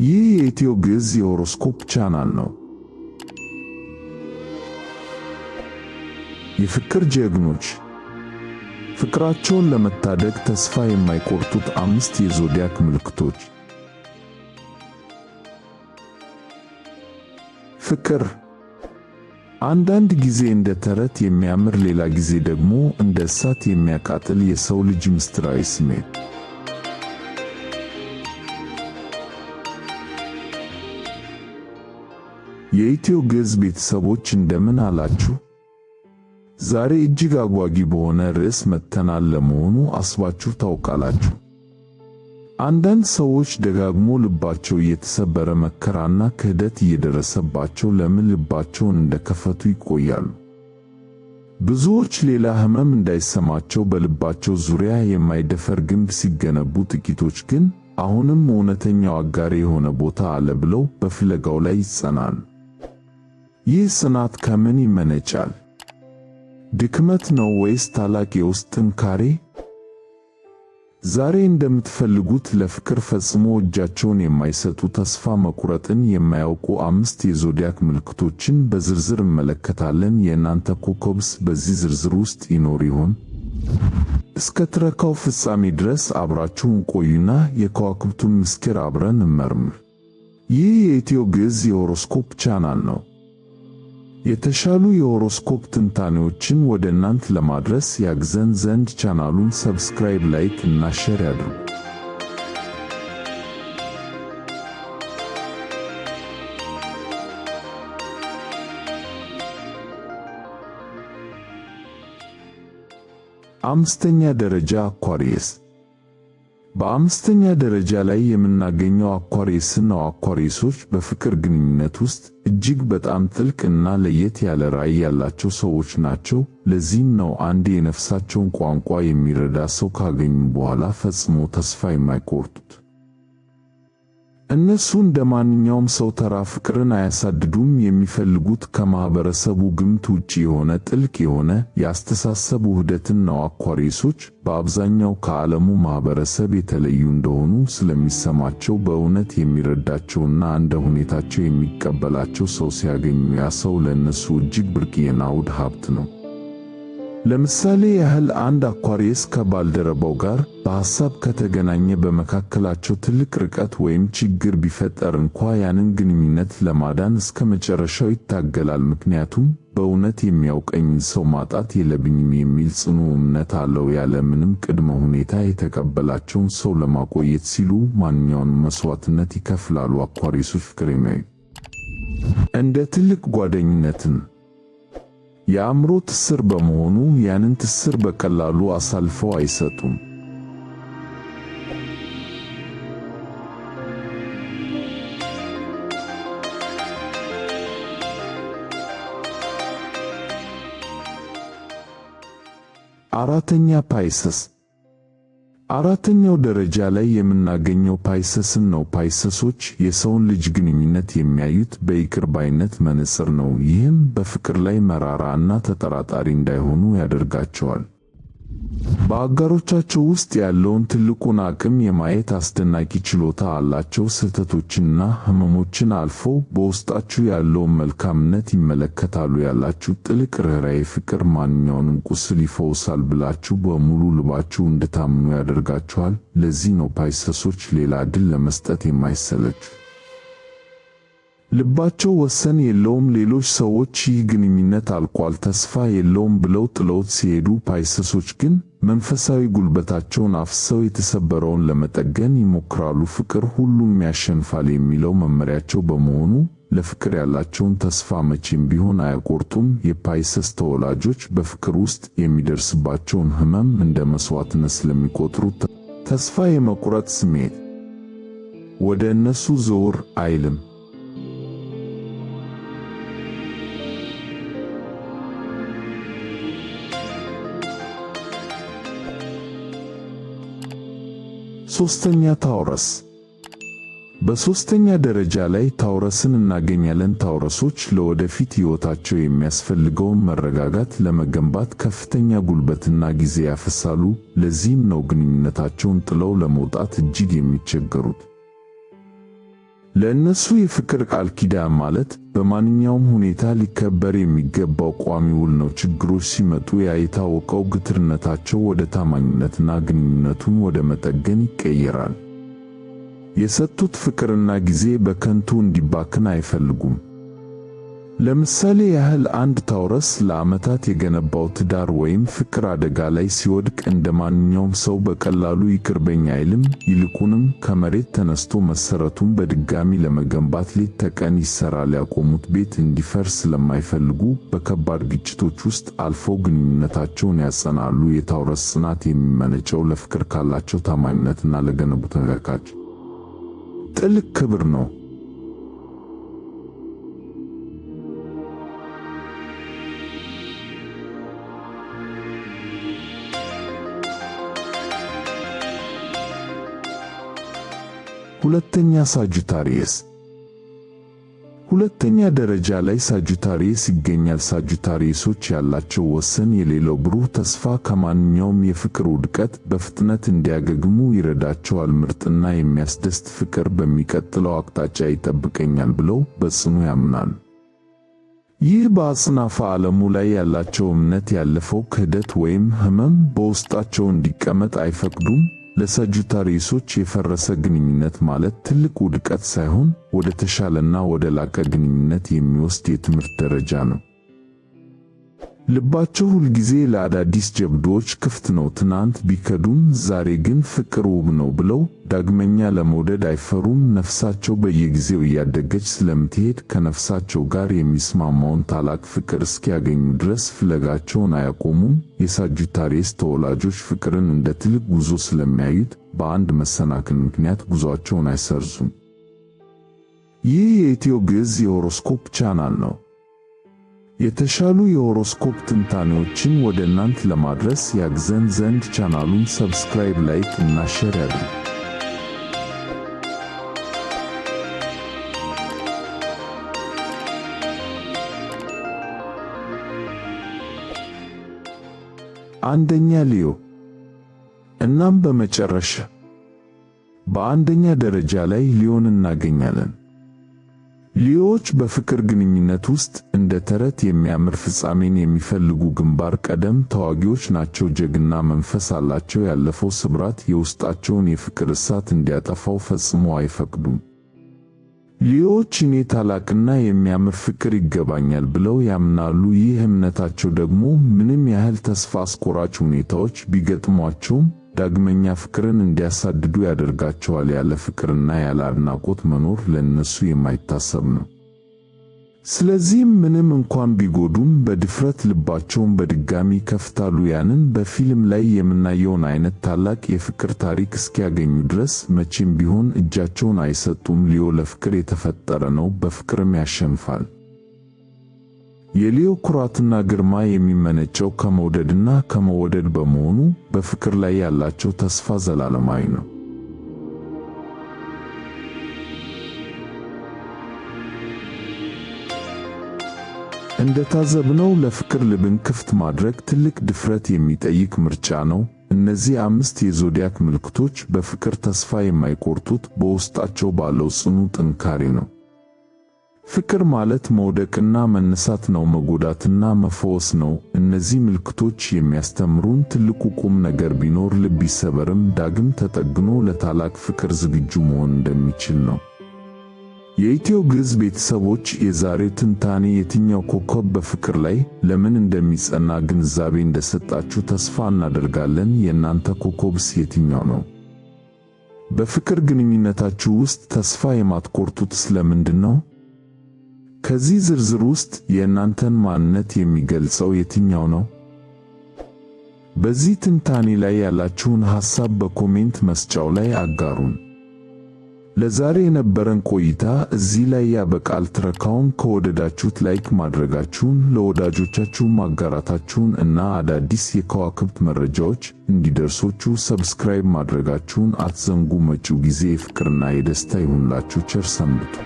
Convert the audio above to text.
ይህ የኢትዮ ግዕዝ የሆሮስኮፕ ቻናል ነው። የፍቅር ጀግኖች ፍቅራቸውን ለመታደግ ተስፋ የማይቆርጡት 5 የዞዲያክ ምልክቶች። ፍቅር አንዳንድ ጊዜ እንደ ተረት የሚያምር፣ ሌላ ጊዜ ደግሞ እንደ እሳት የሚያቃጥል የሰው ልጅ ምስጢራዊ ስሜት። የኢትዮ ግዕዝ ቤተሰቦች እንደምን አላችሁ? ዛሬ እጅግ አጓጊ በሆነ ርዕስ መጥተናል። ለመሆኑ አስባችሁ ታውቃላችሁ? አንዳንድ ሰዎች ደጋግሞ ልባቸው እየተሰበረ መከራና ክህደት እየደረሰባቸው ለምን ልባቸውን እንደከፈቱ ይቆያሉ። ብዙዎች ሌላ ሕመም እንዳይሰማቸው በልባቸው ዙሪያ የማይደፈር ግንብ ሲገነቡ፣ ጥቂቶች ግን አሁንም እውነተኛው አጋር የሆነ ቦታ አለ ብለው በፍለጋው ላይ ይጸናሉ። ይህ ጽናት ከምን ይመነጫል? ድክመት ነው ወይስ ታላቅ የውስጥ ጥንካሬ? ዛሬ እንደምትፈልጉት ለፍቅር ፈጽሞ እጃቸውን የማይሰጡ፣ ተስፋ መቁረጥን የማያውቁ 5 የዞዲያክ ምልክቶችን በዝርዝር እንመለከታለን። የእናንተ ኮከብስ በዚህ ዝርዝር ውስጥ ይኖር ይሆን? እስከ ትረካው ፍጻሜ ድረስ አብራችሁን ቆዩና የከዋክብቱን ምስጢር አብረን እንመርምር። ይህ የኢትዮ ግዕዝ የሆሮስኮፕ ቻናል ነው። የተሻሉ የሆሮስኮፕ ትንታኔዎችን ወደ እናንተ ለማድረስ ያግዘን ዘንድ ቻናሉን ሰብስክራይብ፣ ላይክ እና ሼር ያድርጉ። አምስተኛ ደረጃ አኳሪየስ። በአምስተኛ ደረጃ ላይ የምናገኘው አኳሪየስን ነው። አኳሪየሶች በፍቅር ግንኙነት ውስጥ እጅግ በጣም ጥልቅ እና ለየት ያለ ራዕይ ያላቸው ሰዎች ናቸው። ለዚህም ነው አንድ የነፍሳቸውን ቋንቋ የሚረዳ ሰው ካገኙ በኋላ ፈጽሞ ተስፋ የማይቆርጡት። እነሱ እንደ ማንኛውም ሰው ተራ ፍቅርን አያሳድዱም። የሚፈልጉት ከማህበረሰቡ ግምት ውጪ የሆነ ጥልቅ የሆነ የአስተሳሰብ ውህደትን ነው። አኳሪየሶች በአብዛኛው ከዓለሙ ማህበረሰብ የተለዩ እንደሆኑ ስለሚሰማቸው በእውነት የሚረዳቸውና እንደ ሁኔታቸው የሚቀበላቸው ሰው ሲያገኙ ያ ሰው ለእነሱ እጅግ ብርቅዬና ውድ ሀብት ነው። ለምሳሌ ያህል አንድ አኳሪየስ ከባልደረባው ጋር በሐሳብ ከተገናኘ በመካከላቸው ትልቅ ርቀት ወይም ችግር ቢፈጠር እንኳ ያንን ግንኙነት ለማዳን እስከ መጨረሻው ይታገላል። ምክንያቱም በእውነት የሚያውቀኝን ሰው ማጣት የለብኝም የሚል ጽኑ እምነት አለው። ያለ ምንም ቅድመ ሁኔታ የተቀበላቸውን ሰው ለማቆየት ሲሉ ማንኛውንም መስዋዕትነት ይከፍላሉ። አኳሪየሶች ፍቅር የሚያዩ እንደ ትልቅ ጓደኝነትን የአእምሮ ትስር በመሆኑ ያንን ትስር በቀላሉ አሳልፈው አይሰጡም። አራተኛ ፓይሰስ። አራተኛው ደረጃ ላይ የምናገኘው ፓይሰስን ነው። ፓይሰሶች የሰውን ልጅ ግንኙነት የሚያዩት በይቅር ባይነት መነጽር ነው። ይህም በፍቅር ላይ መራራ እና ተጠራጣሪ እንዳይሆኑ ያደርጋቸዋል። በአጋሮቻቸው ውስጥ ያለውን ትልቁን አቅም የማየት አስደናቂ ችሎታ አላቸው። ስህተቶችንና ሕመሞችን አልፈው በውስጣችሁ ያለውን መልካምነት ይመለከታሉ። ያላችሁ ጥልቅ ርኅራኄ ፍቅር ማንኛውንም ቁስል ይፈውሳል ብላችሁ በሙሉ ልባችሁ እንድታምኑ ያደርጋችኋል። ለዚህ ነው ፓይሰሶች ሌላ ዕድል ለመስጠት የማይሰለቹ። ልባቸው ወሰን የለውም። ሌሎች ሰዎች ይህ ግንኙነት አልቋል፣ ተስፋ የለውም ብለው ጥለውት ሲሄዱ፣ ፓይሰሶች ግን መንፈሳዊ ጉልበታቸውን አፍስሰው የተሰበረውን ለመጠገን ይሞክራሉ። ፍቅር ሁሉም ያሸንፋል የሚለው መመሪያቸው በመሆኑ ለፍቅር ያላቸውን ተስፋ መቼም ቢሆን አያቆርጡም። የፓይሰስ ተወላጆች በፍቅር ውስጥ የሚደርስባቸውን ሕመም እንደ መስዋዕትነት ስለሚቆጥሩት ተስፋ የመቁረጥ ስሜት ወደ እነሱ ዘወር አይልም። ሶስተኛ ታውረስ። በሶስተኛ ደረጃ ላይ ታውረስን እናገኛለን። ታውረሶች ለወደፊት ሕይወታቸው የሚያስፈልገውን መረጋጋት ለመገንባት ከፍተኛ ጉልበትና ጊዜ ያፈሳሉ። ለዚህም ነው ግንኙነታቸውን ጥለው ለመውጣት እጅግ የሚቸገሩት። ለእነሱ የፍቅር ቃል ኪዳን ማለት በማንኛውም ሁኔታ ሊከበር የሚገባው ቋሚ ውል ነው። ችግሮች ሲመጡ ያ የታወቀው ግትርነታቸው ወደ ታማኝነትና ግንኙነቱን ወደ መጠገን ይቀየራል። የሰጡት ፍቅርና ጊዜ በከንቱ እንዲባክን አይፈልጉም። ለምሳሌ ያህል አንድ ታውረስ ለዓመታት የገነባው ትዳር ወይም ፍቅር አደጋ ላይ ሲወድቅ እንደ ማንኛውም ሰው በቀላሉ ይቅር በኝ አይልም። ይልቁንም ከመሬት ተነስቶ መሰረቱን በድጋሚ ለመገንባት ሌት ተቀን ይሰራል። ያቆሙት ቤት እንዲፈርስ ስለማይፈልጉ በከባድ ግጭቶች ውስጥ አልፈው ግንኙነታቸውን ያጸናሉ። የታውረስ ጽናት የሚመነጨው ለፍቅር ካላቸው ታማኝነትና ለገነቡት ነገራቸው ጥልቅ ክብር ነው። ሁለተኛ ሳጁታሪየስ። ሁለተኛ ደረጃ ላይ ሳጁታሪየስ ይገኛል። ሳጁታሪየሶች ያላቸው ወሰን የሌለው ብሩህ ተስፋ ከማንኛውም የፍቅር ውድቀት በፍጥነት እንዲያገግሙ ይረዳቸዋል። ምርጥና የሚያስደስት ፍቅር በሚቀጥለው አቅጣጫ ይጠብቀኛል ብለው በጽኑ ያምናሉ። ይህ በአጽናፈ ዓለሙ ላይ ያላቸው እምነት ያለፈው ክህደት ወይም ሕመም በውስጣቸው እንዲቀመጥ አይፈቅዱም። ለሳጁታሪየሶች የፈረሰ ግንኙነት ማለት ትልቅ ውድቀት ሳይሆን ወደ ተሻለና ወደ ላቀ ግንኙነት የሚወስድ የትምህርት ደረጃ ነው። ልባቸው ሁልጊዜ ለአዳዲስ ጀብዶዎች ክፍት ነው። ትናንት ቢከዱም ዛሬ ግን ፍቅር ውብ ነው ብለው ዳግመኛ ለመውደድ አይፈሩም። ነፍሳቸው በየጊዜው እያደገች ስለምትሄድ ከነፍሳቸው ጋር የሚስማማውን ታላቅ ፍቅር እስኪያገኙ ድረስ ፍለጋቸውን አያቆሙም። የሳጁታሪየስ ተወላጆች ፍቅርን እንደ ትልቅ ጉዞ ስለሚያዩት በአንድ መሰናክል ምክንያት ጉዞአቸውን አይሰርዙም። ይህ የኢትዮ ግዕዝ የሆሮስኮፕ ቻናል ነው። የተሻሉ የሆሮስኮፕ ትንታኔዎችን ወደ እናንተ ለማድረስ ያግዘን ዘንድ ቻናሉን ሰብስክራይብ፣ ላይክ እና ሼር ያድርጉ። አንደኛ ሊዮ። እናም በመጨረሻ በአንደኛ ደረጃ ላይ ሊዮን እናገኛለን። ሊዮዎች በፍቅር ግንኙነት ውስጥ እንደ ተረት የሚያምር ፍጻሜን የሚፈልጉ ግንባር ቀደም ተዋጊዎች ናቸው። ጀግና መንፈስ አላቸው። ያለፈው ስብራት የውስጣቸውን የፍቅር እሳት እንዲያጠፋው ፈጽሞ አይፈቅዱም። ሊዮዎች እኔ ታላቅና የሚያምር ፍቅር ይገባኛል ብለው ያምናሉ። ይህ እምነታቸው ደግሞ ምንም ያህል ተስፋ አስቆራጭ ሁኔታዎች ቢገጥሟቸውም ዳግመኛ ፍቅርን እንዲያሳድዱ ያደርጋቸዋል። ያለ ፍቅርና ያለ አድናቆት መኖር ለነሱ የማይታሰብ ነው። ስለዚህም ምንም እንኳን ቢጎዱም በድፍረት ልባቸውን በድጋሚ ይከፍታሉ። ያንን በፊልም ላይ የምናየውን አይነት ታላቅ የፍቅር ታሪክ እስኪያገኙ ድረስ መቼም ቢሆን እጃቸውን አይሰጡም። ሊዮ ለፍቅር የተፈጠረ ነው፣ በፍቅርም ያሸንፋል። የሊዮ ኩራትና ግርማ የሚመነጨው ከመውደድና ከመወደድ በመሆኑ በፍቅር ላይ ያላቸው ተስፋ ዘላለማዊ ነው። እንደታዘብነው ለፍቅር ልብን ክፍት ማድረግ ትልቅ ድፍረት የሚጠይቅ ምርጫ ነው። እነዚህ 5 የዞዲያክ ምልክቶች በፍቅር ተስፋ የማይቆርጡት በውስጣቸው ባለው ጽኑ ጥንካሬ ነው። ፍቅር ማለት መውደቅና መነሳት ነው፣ መጎዳትና መፈወስ ነው። እነዚህ ምልክቶች የሚያስተምሩን ትልቁ ቁም ነገር ቢኖር ልብ ቢሰበርም ዳግም ተጠግኖ ለታላቅ ፍቅር ዝግጁ መሆን እንደሚችል ነው። የኢትዮ ግዕዝ ቤተሰቦች የዛሬ ትንታኔ የትኛው ኮከብ በፍቅር ላይ ለምን እንደሚጸና ግንዛቤ እንደሰጣችሁ ተስፋ እናደርጋለን። የእናንተ ኮከብስ የትኛው ነው? በፍቅር ግንኙነታችሁ ውስጥ ተስፋ የማትቆርጡት ስለምንድን ነው? ከዚህ ዝርዝር ውስጥ የእናንተን ማንነት የሚገልጸው የትኛው ነው? በዚህ ትንታኔ ላይ ያላችሁን ሐሳብ በኮሜንት መስጫው ላይ አጋሩን። ለዛሬ የነበረን ቆይታ እዚህ ላይ ያበቃል። ትረካውን ከወደዳችሁት ላይክ ማድረጋችሁን፣ ለወዳጆቻችሁ ማጋራታችሁን እና አዳዲስ የከዋክብት መረጃዎች እንዲደርሶችሁ ሰብስክራይብ ማድረጋችሁን አትዘንጉ። መጪው ጊዜ የፍቅርና የደስታ ይሁንላችሁ። ቸር ሰንብቱ።